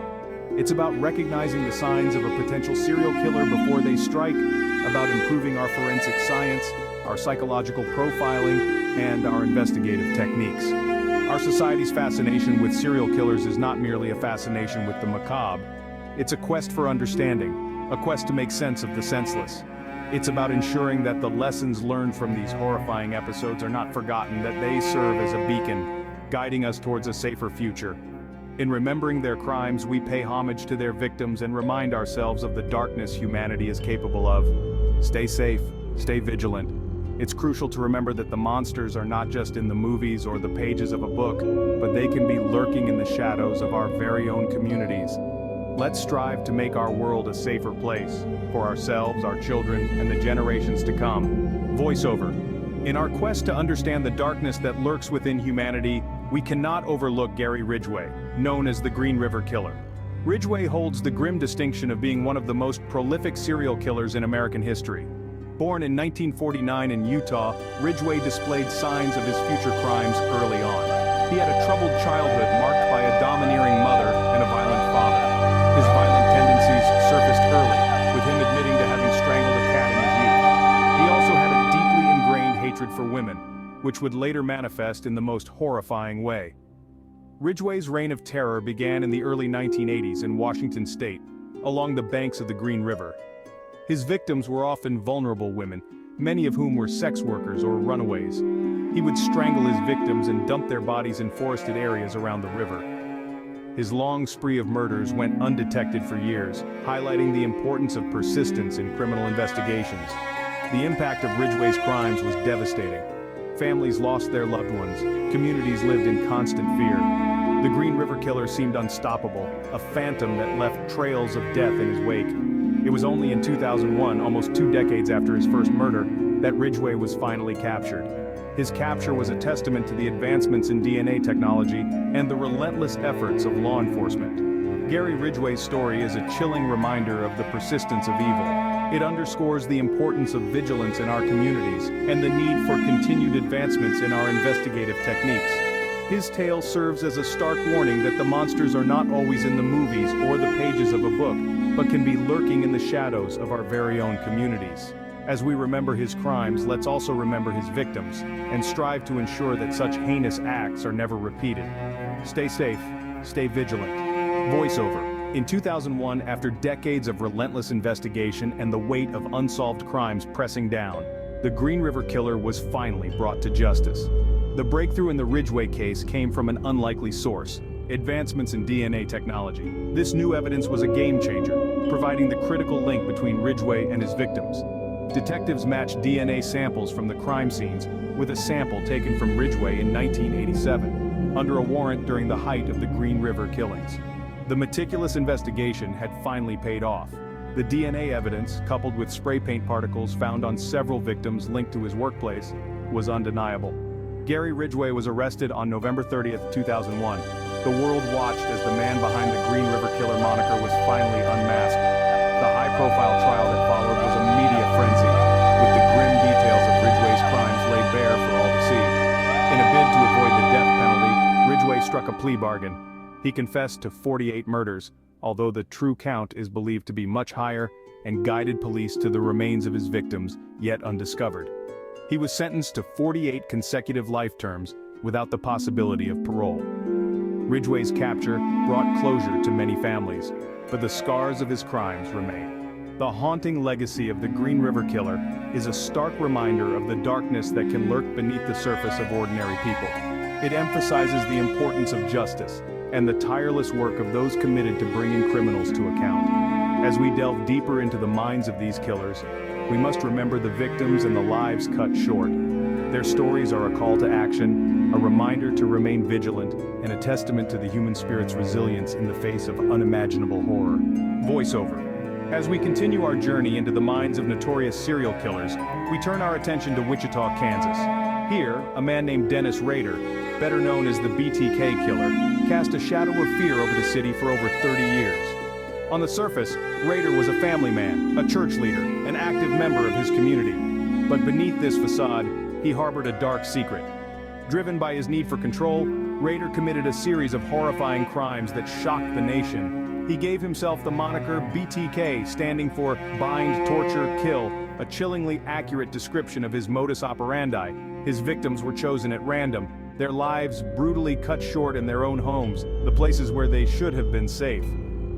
It's about recognizing the signs of a potential serial killer before they strike, about improving our forensic science, our psychological profiling, and our investigative techniques. Our society's fascination with serial killers is not merely a fascination with the macabre. It's a quest for understanding, a quest to make sense of the senseless. It's about ensuring that the lessons learned from these horrifying episodes are not forgotten, that they serve as a beacon, guiding us towards a safer future. In remembering their crimes, we pay homage to their victims and remind ourselves of the darkness humanity is capable of. Stay safe, stay vigilant. It's crucial to remember that the monsters are not just in the movies or the pages of a book, but they can be lurking in the shadows of our very own communities. Let's strive to make our world a safer place, for ourselves, our children, and the generations to come. Voiceover. In our quest to understand the darkness that lurks within humanity, we cannot overlook Gary Ridgway, known as the Green River Killer. Ridgway holds the grim distinction of being one of the most prolific serial killers in American history. Born in 1949 in Utah, Ridgway displayed signs of his future crimes early on. He had a troubled childhood marked by a domineering mother and a violent father. His violent tendencies surfaced early, with him admitting to having strangled a cat in his youth. He also had a deeply ingrained hatred for women, which would later manifest in the most horrifying way. Ridgway's reign of terror began in the early 1980s in Washington state, along the banks of the Green River. His victims were often vulnerable women, many of whom were sex workers or runaways. He would strangle his victims and dump their bodies in forested areas around the river. His long spree of murders went undetected for years, highlighting the importance of persistence in criminal investigations. The impact of Ridgway's crimes was devastating. Families lost their loved ones, communities lived in constant fear. The Green River Killer seemed unstoppable, a phantom that left trails of death in his wake. It was only in 2001, almost 2 decades after his first murder, that Ridgway was finally captured. His capture was a testament to the advancements in DNA technology and the relentless efforts of law enforcement. Gary Ridgway's story is a chilling reminder of the persistence of evil. It underscores the importance of vigilance in our communities and the need for continued advancements in our investigative techniques. His tale serves as a stark warning that the monsters are not always in the movies or the pages of a book, but can be lurking in the shadows of our very own communities. As we remember his crimes, let's also remember his victims, and strive to ensure that such heinous acts are never repeated. Stay safe, stay vigilant. Voiceover. In 2001, after decades of relentless investigation and the weight of unsolved crimes pressing down, the Green River Killer was finally brought to justice. The breakthrough in the Ridgway case came from an unlikely source: advancements in DNA technology. This new evidence was a game changer, providing the critical link between Ridgway and his victims. Detectives matched DNA samples from the crime scenes with a sample taken from Ridgway in 1987, under a warrant during the height of the Green River killings. The meticulous investigation had finally paid off. The DNA evidence, coupled with spray paint particles found on several victims linked to his workplace, was undeniable. Gary Ridgway was arrested on November 30, 2001. The world watched as the man behind the Green River Killer moniker was finally unmasked. The high-profile trial that followed was a media frenzy, with the grim details of Ridgway's crimes laid bare for all to see. In a bid to avoid the death penalty, Ridgway struck a plea bargain. He confessed to 48 murders, although the true count is believed to be much higher, and guided police to the remains of his victims, yet undiscovered. He was sentenced to 48 consecutive life terms, without the possibility of parole. Ridgway's capture brought closure to many families, but the scars of his crimes remain. The haunting legacy of the Green River Killer is a stark reminder of the darkness that can lurk beneath the surface of ordinary people. It emphasizes the importance of justice and the tireless work of those committed to bringing criminals to account. As we delve deeper into the minds of these killers, we must remember the victims and the lives cut short. Their stories are a call to action, a reminder to remain vigilant, and a testament to the human spirit's resilience in the face of unimaginable horror. Voiceover. As we continue our journey into the minds of notorious serial killers, we turn our attention to Wichita, Kansas. Here, a man named Dennis Rader, better known as the BTK Killer, cast a shadow of fear over the city for over 30 years. On the surface, Rader was a family man, a church leader, an active member of his community. But beneath this facade, he harbored a dark secret. Driven by his need for control, Rader committed a series of horrifying crimes that shocked the nation. He gave himself the moniker BTK, standing for Bind, Torture, Kill, a chillingly accurate description of his modus operandi. His victims were chosen at random, their lives brutally cut short in their own homes, the places where they should have been safe.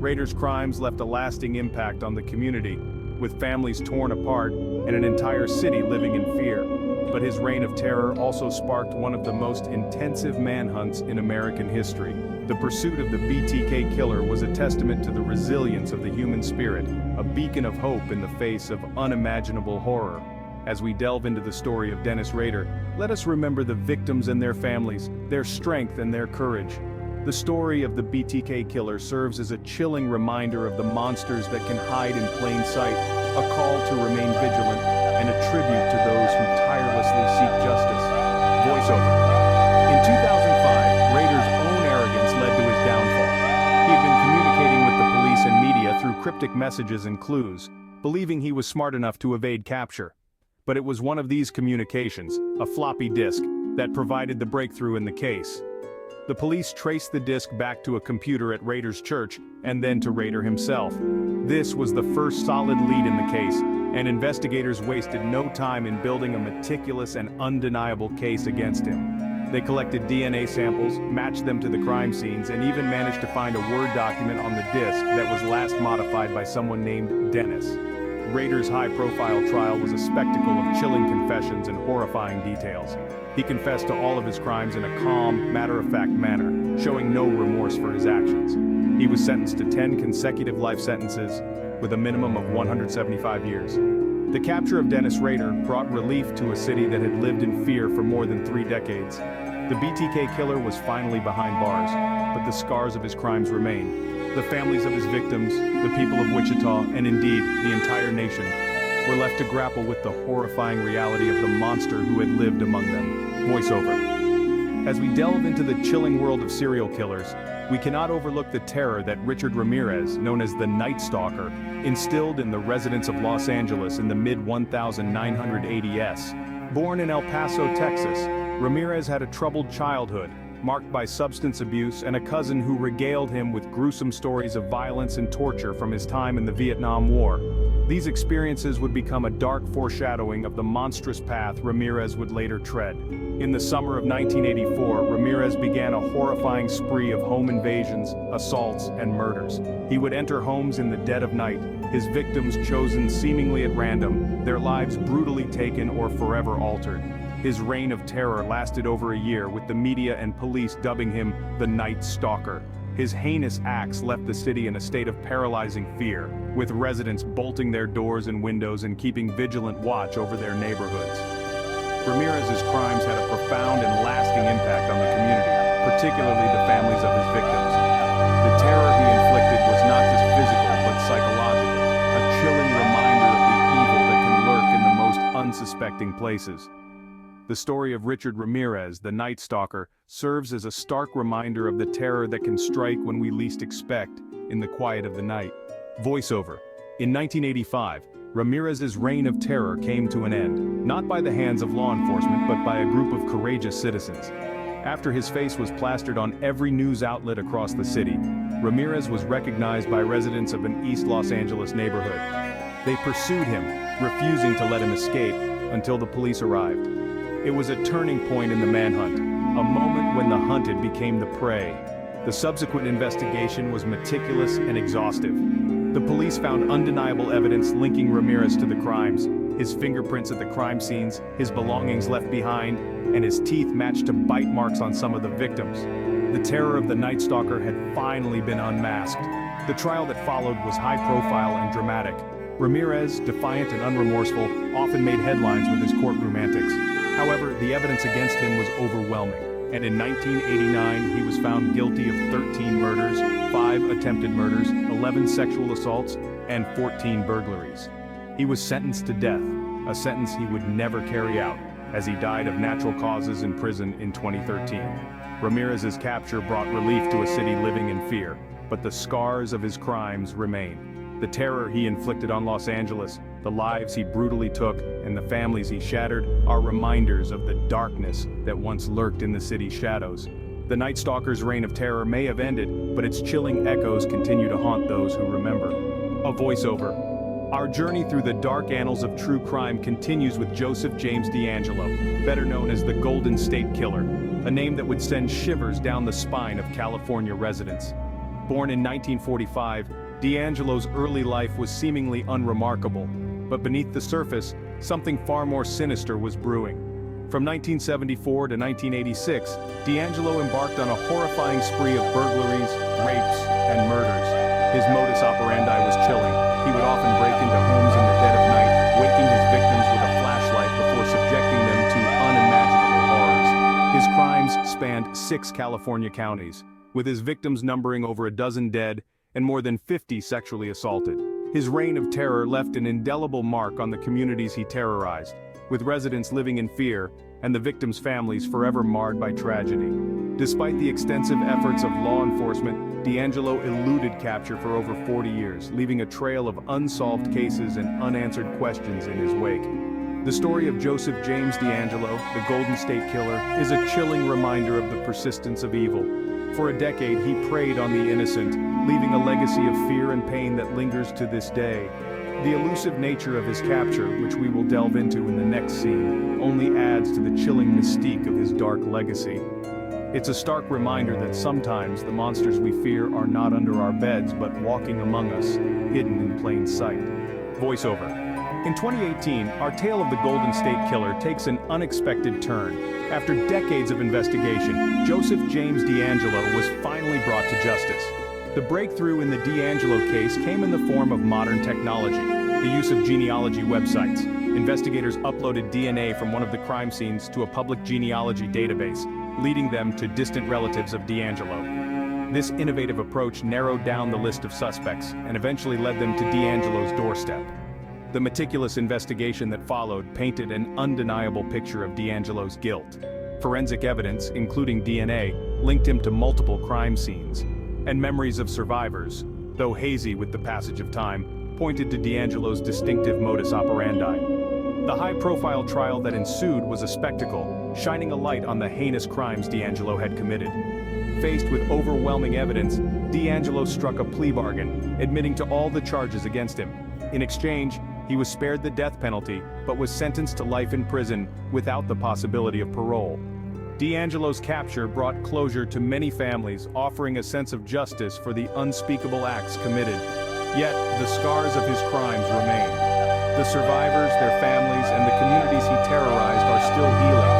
Rader's crimes left a lasting impact on the community, with families torn apart and an entire city living in fear. But his reign of terror also sparked one of the most intensive manhunts in American history. The pursuit of the BTK Killer was a testament to the resilience of the human spirit, a beacon of hope in the face of unimaginable horror. As we delve into the story of Dennis Rader, let us remember the victims and their families, their strength and their courage. The story of the BTK Killer serves as a chilling reminder of the monsters that can hide in plain sight, a call to remain vigilant, and a tribute to those who tirelessly seek justice. Voiceover. In 2005, Rader's own arrogance led to his downfall. He had been communicating with the police and media through cryptic messages and clues, believing he was smart enough to evade capture. But it was one of these communications, a floppy disk, that provided the breakthrough in the case. The police traced the disk back to a computer at Rader's church, and then to Rader himself. This was the first solid lead in the case, and investigators wasted no time in building a meticulous and undeniable case against him. They collected DNA samples, matched them to the crime scenes, and even managed to find a Word document on the disk that was last modified by someone named Dennis. Rader's high-profile trial was a spectacle of chilling confessions and horrifying details. He confessed to all of his crimes in a calm, matter-of-fact manner, showing no remorse for his actions. He was sentenced to 10 consecutive life sentences, with a minimum of 175 years. The capture of Dennis Rader brought relief to a city that had lived in fear for more than 3 decades. The BTK killer was finally behind bars, but the scars of his crimes remain. The families of his victims, the people of Wichita, and indeed, the entire nation, were left to grapple with the horrifying reality of the monster who had lived among them. Voiceover. As we delve into the chilling world of serial killers, we cannot overlook the terror that Richard Ramirez, known as the Night Stalker, instilled in the residents of Los Angeles in the mid-1980s. Born in El Paso, Texas, Ramirez had a troubled childhood, marked by substance abuse and a cousin who regaled him with gruesome stories of violence and torture from his time in the Vietnam War. These experiences would become a dark foreshadowing of the monstrous path Ramirez would later tread. In the summer of 1984, Ramirez began a horrifying spree of home invasions, assaults, and murders. He would enter homes in the dead of night, his victims chosen seemingly at random, their lives brutally taken or forever altered. His reign of terror lasted over a year, with the media and police dubbing him the Night Stalker. His heinous acts left the city in a state of paralyzing fear, with residents bolting their doors and windows and keeping vigilant watch over their neighborhoods. Ramirez's crimes had a profound and lasting impact on the community, particularly the families of his victims. The terror he inflicted was not just physical but psychological, a chilling reminder of the evil that can lurk in the most unsuspecting places. The story of Richard Ramirez, the Night Stalker, serves as a stark reminder of the terror that can strike when we least expect, in the quiet of the night. Voiceover. In 1985, Ramirez's reign of terror came to an end, not by the hands of law enforcement but by a group of courageous citizens. After his face was plastered on every news outlet across the city, Ramirez was recognized by residents of an East Los Angeles neighborhood. They pursued him, refusing to let him escape, until the police arrived. It was a turning point in the manhunt, a moment when the hunted became the prey. The subsequent investigation was meticulous and exhaustive. The police found undeniable evidence linking Ramirez to the crimes, his fingerprints at the crime scenes, his belongings left behind, and his teeth matched to bite marks on some of the victims. The terror of the Night Stalker had finally been unmasked. The trial that followed was high-profile and dramatic. Ramirez, defiant and unremorseful, often made headlines with his courtroom antics. However, the evidence against him was overwhelming, and in 1989 he was found guilty of 13 murders, 5 attempted murders, 11 sexual assaults, and 14 burglaries. He was sentenced to death, a sentence he would never carry out, as he died of natural causes in prison in 2013. Ramirez's capture brought relief to a city living in fear, but the scars of his crimes remain. The terror he inflicted on Los Angeles, the lives he brutally took, and the families he shattered are reminders of the darkness that once lurked in the city's shadows. The Night Stalker's reign of terror may have ended, but its chilling echoes continue to haunt those who remember. A voiceover. Our journey through the dark annals of true crime continues with Joseph James DeAngelo, better known as the Golden State Killer, a name that would send shivers down the spine of California residents. Born in 1945, DeAngelo's early life was seemingly unremarkable, but beneath the surface, something far more sinister was brewing. From 1974 to 1986, DeAngelo embarked on a horrifying spree of burglaries, rapes, and murders. His modus operandi was chilling. He would often break into homes in the dead of night, waking his victims with a flashlight before subjecting them to unimaginable horrors. His crimes spanned 6 California counties, with his victims numbering over a dozen dead and more than 50 sexually assaulted. His reign of terror left an indelible mark on the communities he terrorized, with residents living in fear and the victims' families forever marred by tragedy. Despite the extensive efforts of law enforcement, DeAngelo eluded capture for over 40 years, leaving a trail of unsolved cases and unanswered questions in his wake. The story of Joseph James DeAngelo, the Golden State Killer, is a chilling reminder of the persistence of evil. For a decade, he preyed on the innocent, leaving a legacy of fear and pain that lingers to this day. The elusive nature of his capture, which we will delve into in the next scene, only adds to the chilling mystique of his dark legacy. It's a stark reminder that sometimes the monsters we fear are not under our beds but walking among us, hidden in plain sight. Voiceover. In 2018, our tale of the Golden State Killer takes an unexpected turn. After decades of investigation, Joseph James DeAngelo was finally brought to justice. The breakthrough in the DeAngelo case came in the form of modern technology, the use of genealogy websites. Investigators uploaded DNA from one of the crime scenes to a public genealogy database, leading them to distant relatives of DeAngelo. This innovative approach narrowed down the list of suspects and eventually led them to DeAngelo's doorstep. The meticulous investigation that followed painted an undeniable picture of DeAngelo's guilt. Forensic evidence, including DNA, linked him to multiple crime scenes, and memories of survivors, though hazy with the passage of time, pointed to DeAngelo's distinctive modus operandi. The high-profile trial that ensued was a spectacle, shining a light on the heinous crimes DeAngelo had committed. Faced with overwhelming evidence, DeAngelo struck a plea bargain, admitting to all the charges against him. In exchange, he was spared the death penalty, but was sentenced to life in prison without the possibility of parole. DeAngelo's capture brought closure to many families, offering a sense of justice for the unspeakable acts committed. Yet, the scars of his crimes remain. The survivors, their families, and the communities he terrorized are still healing,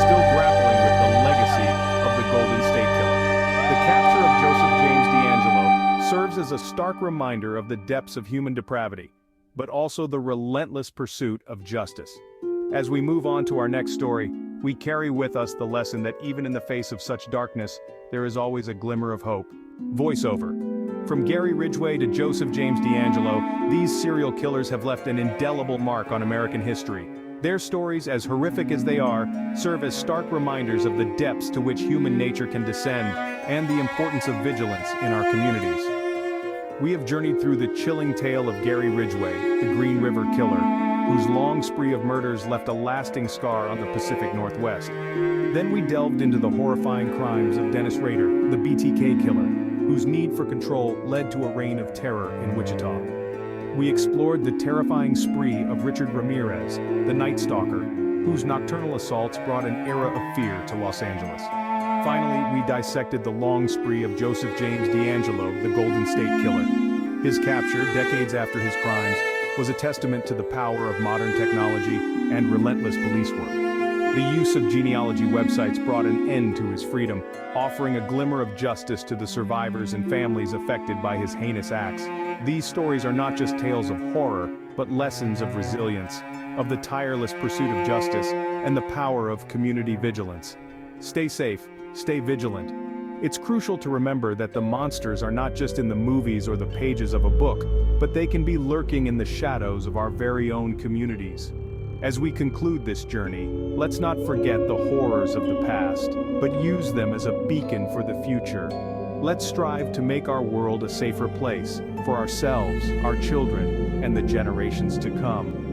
still grappling with the legacy of the Golden State Killer. The capture of Joseph James DeAngelo serves as a stark reminder of the depths of human depravity, but also the relentless pursuit of justice. As we move on to our next story, we carry with us the lesson that even in the face of such darkness, there is always a glimmer of hope. Voiceover. From Gary Ridgway to Joseph James DeAngelo, these serial killers have left an indelible mark on American history. Their stories, as horrific as they are, serve as stark reminders of the depths to which human nature can descend and the importance of vigilance in our communities. We have journeyed through the chilling tale of Gary Ridgway, the Green River Killer, whose long spree of murders left a lasting scar on the Pacific Northwest. Then we delved into the horrifying crimes of Dennis Rader, the BTK Killer, whose need for control led to a reign of terror in Wichita. We explored the terrifying spree of Richard Ramirez, the Night Stalker, whose nocturnal assaults brought an era of fear to Los Angeles. Finally, we dissected the long spree of Joseph James DeAngelo, the Golden State Killer. His capture, decades after his crimes, was a testament to the power of modern technology and relentless police work. The use of genealogy websites brought an end to his freedom, offering a glimmer of justice to the survivors and families affected by his heinous acts. These stories are not just tales of horror, but lessons of resilience, of the tireless pursuit of justice, and the power of community vigilance. Stay safe, stay vigilant. It's crucial to remember that the monsters are not just in the movies or the pages of a book, but they can be lurking in the shadows of our very own communities. As we conclude this journey, let's not forget the horrors of the past, but use them as a beacon for the future. Let's strive to make our world a safer place, for ourselves, our children, and the generations to come.